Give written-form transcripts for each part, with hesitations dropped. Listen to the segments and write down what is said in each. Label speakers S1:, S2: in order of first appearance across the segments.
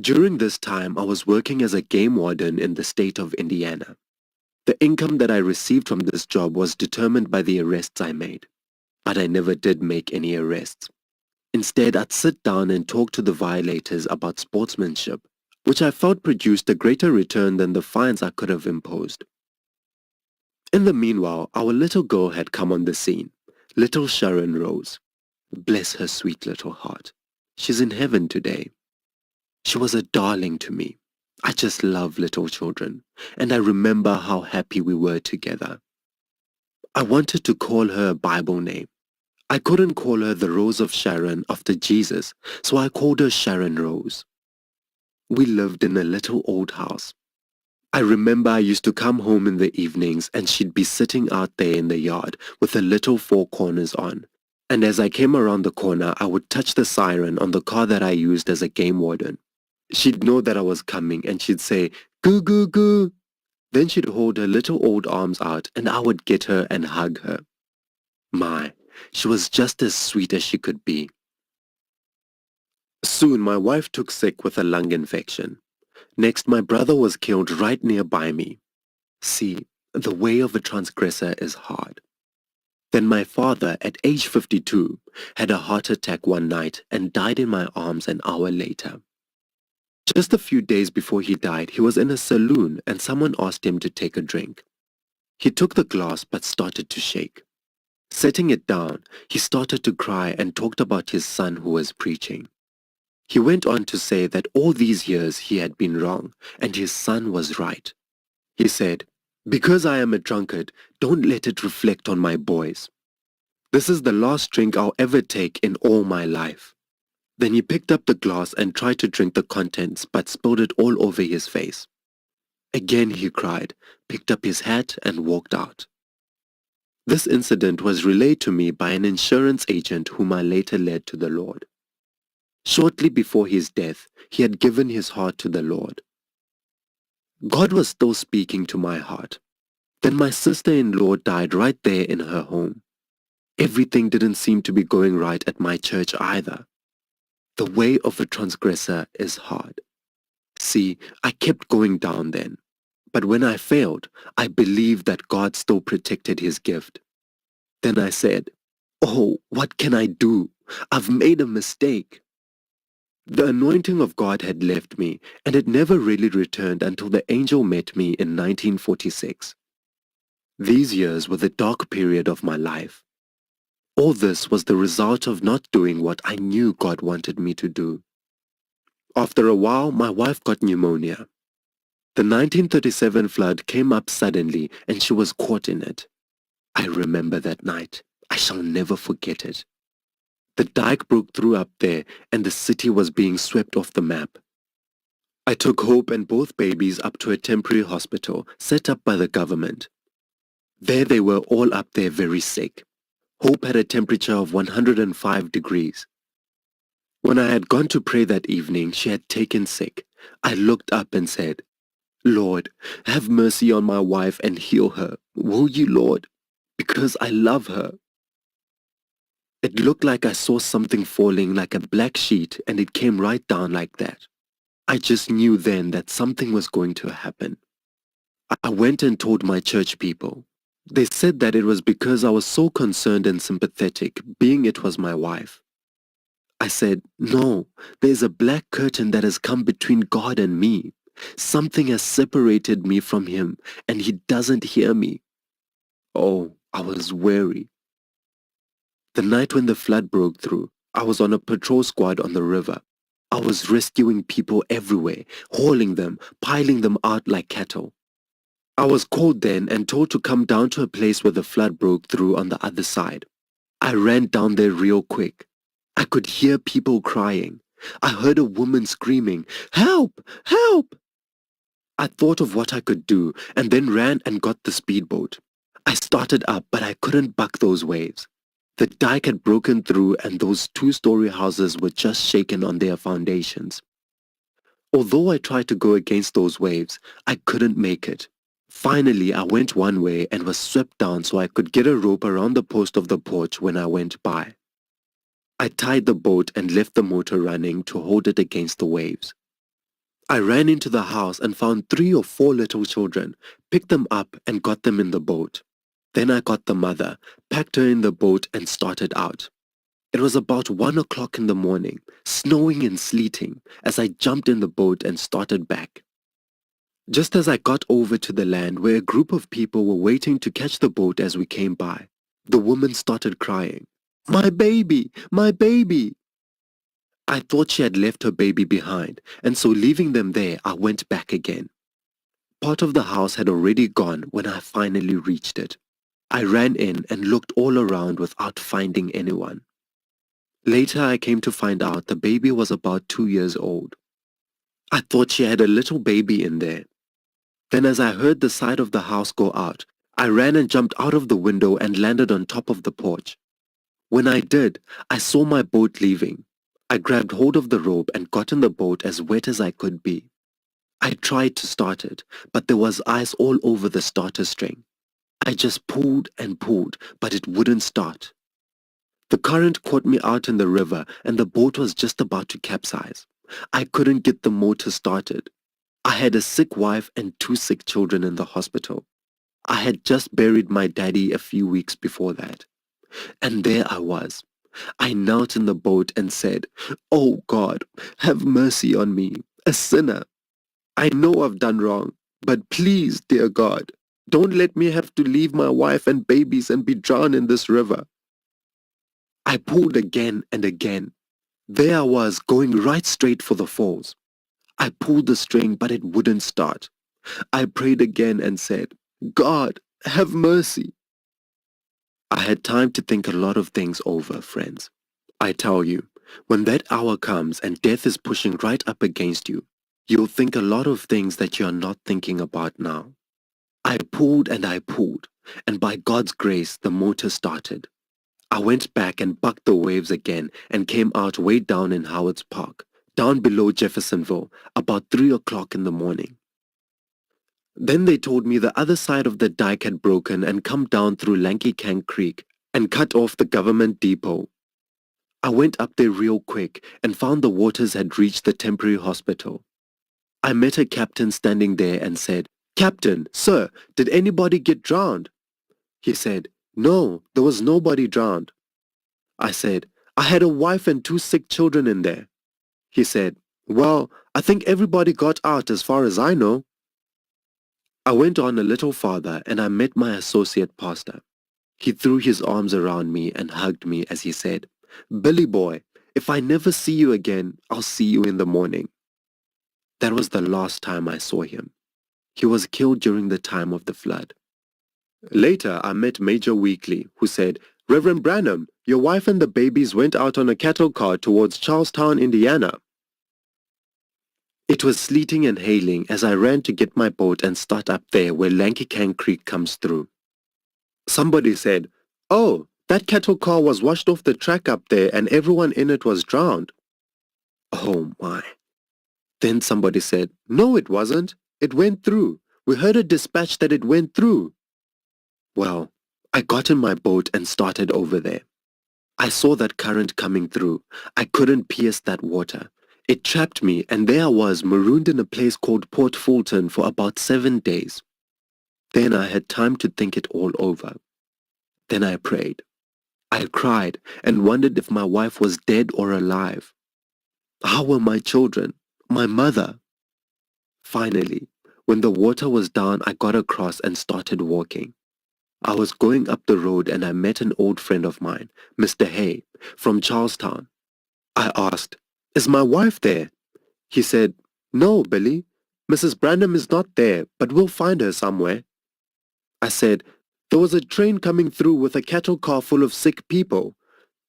S1: During this time, I was working as a game warden in the state of Indiana. The income that I received from this job was determined by the arrests I made, but I never did make any arrests. Instead, I'd sit down and talk to the violators about sportsmanship, which I felt produced a greater return than the fines I could have imposed. In the meanwhile, our little girl had come on the scene, little Sharon Rose. Bless her sweet little heart. She's in heaven today. She was a darling to me. I just love little children, and I remember how happy we were together. I wanted to call her a Bible name. I couldn't call her the Rose of Sharon after Jesus, so I called her Sharon Rose. We lived in a little old house. I remember I used to come home in the evenings and she'd be sitting out there in the yard with her little four corners on. And as I came around the corner, I would touch the siren on the car that I used as a game warden. She'd know that I was coming and she'd say, "Goo, goo, goo." Then she'd hold her little old arms out and I would get her and hug her. My, she was just as sweet as she could be. Soon my wife took sick with a lung infection. Next, my brother was killed right nearby me. See, the way of a transgressor is hard. Then my father, at age 52, had a heart attack one night and died in my arms an hour later. Just a few days before he died, he was in a saloon and someone asked him to take a drink. He took the glass but started to shake. Setting it down, he started to cry and talked about his son who was preaching. He went on to say that all these years he had been wrong and his son was right. He said, "Because I am a drunkard, don't let it reflect on my boys. This is the last drink I'll ever take in all my life." Then he picked up the glass and tried to drink the contents but spilled it all over his face. Again he cried, picked up his hat and walked out. This incident was relayed to me by an insurance agent whom I later led to the Lord. Shortly before his death, he had given his heart to the Lord. God was still speaking to my heart. Then my sister-in-law died right there in her home. Everything didn't seem to be going right at my church either. The way of a transgressor is hard. See, I kept going down then. But when I failed, I believed that God still protected his gift. Then I said, "Oh, what can I do? I've made a mistake." The anointing of God had left me, and it never really returned until the angel met me in 1946. These years were the dark period of my life. All this was the result of not doing what I knew God wanted me to do. After a while, my wife got pneumonia. The 1937 flood came up suddenly and she was caught in it. I remember that night. I shall never forget it. The dike broke through up there and the city was being swept off the map. I took Hope and both babies up to a temporary hospital set up by the government. There they were all up there very sick. Hope had a temperature of 105 degrees. When I had gone to pray that evening, she had taken sick. I looked up and said, "Lord, have mercy on my wife and heal her. Will you, Lord? Because I love her." It looked like I saw something falling like a black sheet and it came right down like that. I just knew then that something was going to happen. I went and told my church people. They said that it was because I was so concerned and sympathetic, being it was my wife. I said, "No, there's a black curtain that has come between God and me. Something has separated me from him and he doesn't hear me." Oh, I was weary. The night when the flood broke through, I was on a patrol squad on the river. I was rescuing people everywhere, hauling them, piling them out like cattle. I was called then and told to come down to a place where the flood broke through on the other side. I ran down there real quick. I could hear people crying. I heard a woman screaming, "Help! Help!" I thought of what I could do and then ran and got the speedboat. I started up, but I couldn't buck those waves. The dike had broken through and those two-story houses were just shaken on their foundations. Although I tried to go against those waves, I couldn't make it. Finally, I went one way and was swept down so I could get a rope around the post of the porch when I went by. I tied the boat and left the motor running to hold it against the waves. I ran into the house and found 3 or 4 little children, picked them up and got them in the boat. Then I got the mother, packed her in the boat and started out. It was about 1 o'clock in the morning, snowing and sleeting, as I jumped in the boat and started back. Just as I got over to the land where a group of people were waiting to catch the boat as we came by, the woman started crying, "My baby! My baby!" I thought she had left her baby behind, and so leaving them there, I went back again. Part of the house had already gone when I finally reached it. I ran in and looked all around without finding anyone. Later I came to find out the baby was about 2 years old. I thought she had a little baby in there. Then as I heard the side of the house go out, I ran and jumped out of the window and landed on top of the porch. When I did, I saw my boat leaving. I grabbed hold of the rope and got in the boat as wet as I could be. I tried to start it, but there was ice all over the starter string. I just pulled and pulled, but it wouldn't start. The current caught me out in the river and the boat was just about to capsize. I couldn't get the motor started. I had a sick wife and 2 sick children in the hospital. I had just buried my daddy a few weeks before that. And there I was. I knelt in the boat and said, "Oh God, have mercy on me, a sinner. I know I've done wrong, but please, dear God, don't let me have to leave my wife and babies and be drowned in this river." I pulled again and again. There I was, going right straight for the falls. I pulled the string, but it wouldn't start. I prayed again and said, "God, have mercy." I had time to think a lot of things over, friends. I tell you, when that hour comes and death is pushing right up against you, you'll think a lot of things that you're not thinking about now. I pulled, and by God's grace, the motor started. I went back and bucked the waves again and came out way down in Howard's Park, down below Jeffersonville, about 3 o'clock in the morning. Then they told me the other side of the dike had broken and come down through Lankycank Creek and cut off the government depot. I went up there real quick and found the waters had reached the temporary hospital. I met a captain standing there and said, "Captain, sir, did anybody get drowned?" He said, "No, there was nobody drowned." I said, "I had a wife and 2 sick children in there." He said, "Well, I think everybody got out as far as I know." I went on a little farther and I met my associate pastor. He threw his arms around me and hugged me as he said, "Billy boy, if I never see you again, I'll see you in the morning." That was the last time I saw him. He was killed during the time of the flood. Later, I met Major Weekly, who said, "Reverend Branham, your wife and the babies went out on a cattle car towards Charlestown, Indiana." It was sleeting and hailing as I ran to get my boat and start up there where Lankycank Creek comes through. Somebody said, "Oh, that cattle car was washed off the track up there and everyone in it was drowned." Oh my. Then somebody said, "No, it wasn't. It went through. We heard a dispatch that it went through." Well, I got in my boat and started over there. I saw that current coming through. I couldn't pierce that water. It trapped me and there I was marooned in a place called Port Fulton for about 7 days. Then I had time to think it all over. Then I prayed. I cried and wondered if my wife was dead or alive. How were my children? My mother? Finally, when the water was down, I got across and started walking. I was going up the road and I met an old friend of mine, Mr. Hay, from Charlestown. I asked, "Is my wife there?" He said, "No, Billy. Mrs. Branham is not there, but we'll find her somewhere." I said, "There was a train coming through with a cattle car full of sick people."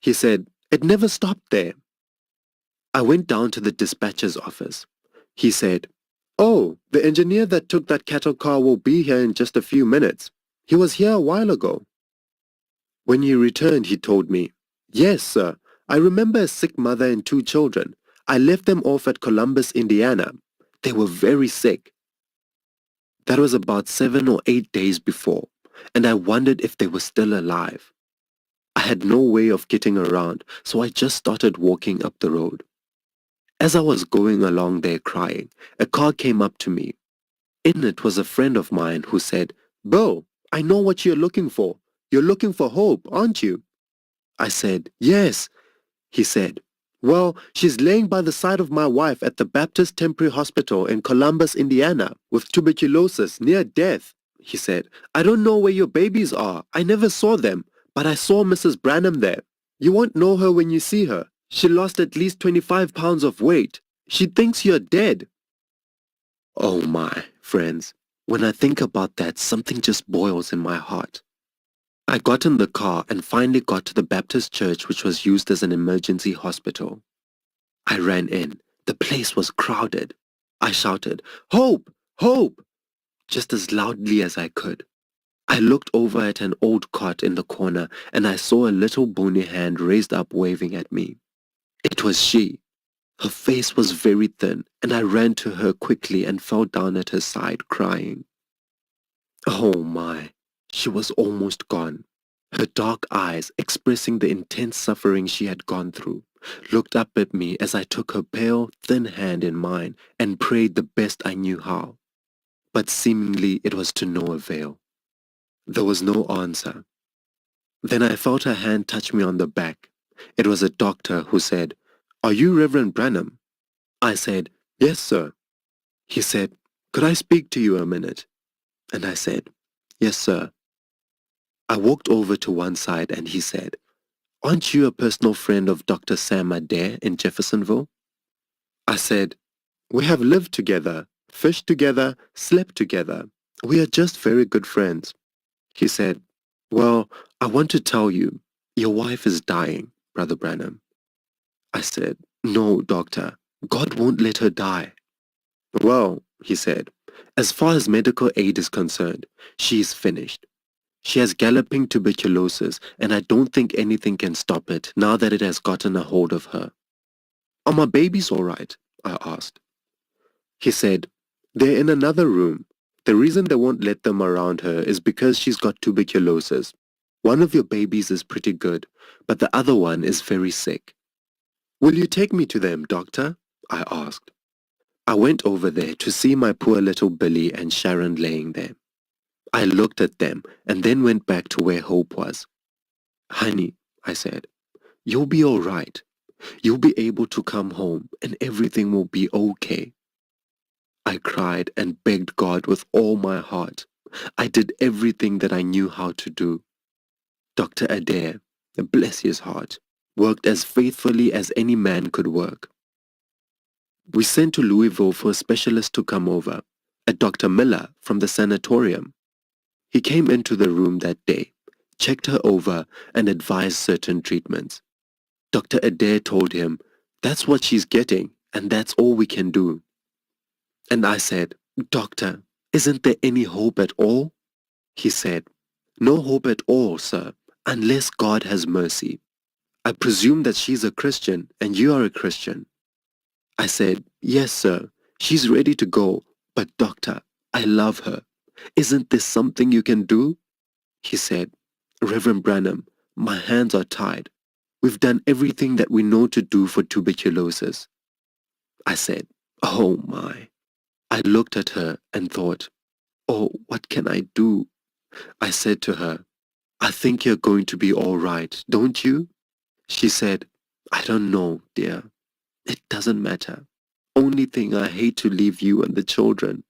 S1: He said, "It never stopped there." I went down to the dispatcher's office. He said, "Oh, the engineer that took that cattle car will be here in just a few minutes. He was here a while ago." When he returned, he told me, "Yes, sir. I remember a sick mother and 2 children. I left them off at Columbus, Indiana. They were very sick." That was about 7 or 8 days before, and I wondered if they were still alive. I had no way of getting around, so I just started walking up the road. As I was going along there crying, a car came up to me. In it was a friend of mine who said, "Bo, I know what you're looking for. You're looking for hope, aren't you?" I said, "Yes." He said, "Well, she's laying by the side of my wife at the Baptist Temporary Hospital in Columbus, Indiana, with tuberculosis, near death." He said, "I don't know where your babies are. I never saw them, but I saw Mrs. Branham there. You won't know her when you see her. She lost at least 25 pounds of weight. She thinks you're dead." Oh my, friends, when I think about that, something just boils in my heart. I got in the car and finally got to the Baptist church, which was used as an emergency hospital. I ran in. The place was crowded. I shouted, "Hope! Hope!" just as loudly as I could. I looked over at an old cot in the corner and I saw a little bony hand raised up waving at me. It was she. Her face was very thin and I ran to her quickly and fell down at her side crying. Oh my, she was almost gone. Her dark eyes, expressing the intense suffering she had gone through, looked up at me as I took her pale, thin hand in mine and prayed the best I knew how. But seemingly it was to no avail. There was no answer. Then I felt her hand touch me on the back. It was a doctor who said, "Are you Reverend Branham?" I said, "Yes, sir." He said, "Could I speak to you a minute?" And I said, "Yes, sir." I walked over to one side and he said, "Aren't you a personal friend of Dr. Sam Adair in Jeffersonville?" I said, "We have lived together, fished together, slept together. We are just very good friends." He said, "Well, I want to tell you, your wife is dying, Brother Branham." I said, "No, doctor, God won't let her die." "Well," he said, "as far as medical aid is concerned, she is finished. She has galloping tuberculosis, and I don't think anything can stop it now that it has gotten a hold of her." "Are my babies all right?" I asked. He said, "They're in another room. The reason they won't let them around her is because she's got tuberculosis. One of your babies is pretty good, but the other one is very sick." "Will you take me to them, doctor?" I asked. I went over there to see my poor little Billy and Sharon laying there. I looked at them and then went back to where Hope was. "Honey," I said, "you'll be all right. You'll be able to come home and everything will be okay." I cried and begged God with all my heart. I did everything that I knew how to do. Dr. Adair, bless his heart, worked as faithfully as any man could work. We sent to Louisville for a specialist to come over, a Dr. Miller from the sanatorium. He came into the room that day, checked her over, and advised certain treatments. Dr. Adair told him, "That's what she's getting, and that's all we can do." And I said, "Doctor, isn't there any hope at all?" He said, "No hope at all, sir, unless God has mercy. I presume that she's a Christian and you are a Christian." I said, "Yes, sir, she's ready to go, but doctor, I love her. Isn't there something you can do?" He said, "Reverend Branham, my hands are tied. We've done everything that we know to do for tuberculosis." I said, "Oh my." I looked at her and thought, "Oh, what can I do?" I said to her, "I think you're going to be all right, don't you?" She said, "I don't know, dear. It doesn't matter. Only thing, I hate to leave you and the children."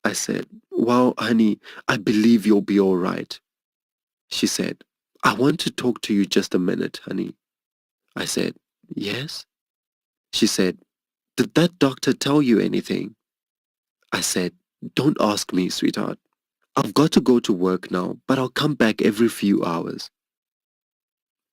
S1: I said, "Well, honey, I believe you'll be all right." She said, "I want to talk to you just a minute, honey." I said, "Yes?" She said, "Did that doctor tell you anything?" I said, "Don't ask me, sweetheart. I've got to go to work now, but I'll come back every few hours."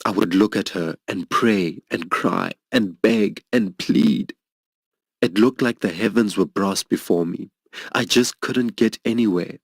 S1: I would look at her and pray and cry and beg and plead. It looked like the heavens were brass before me. I just couldn't get anywhere.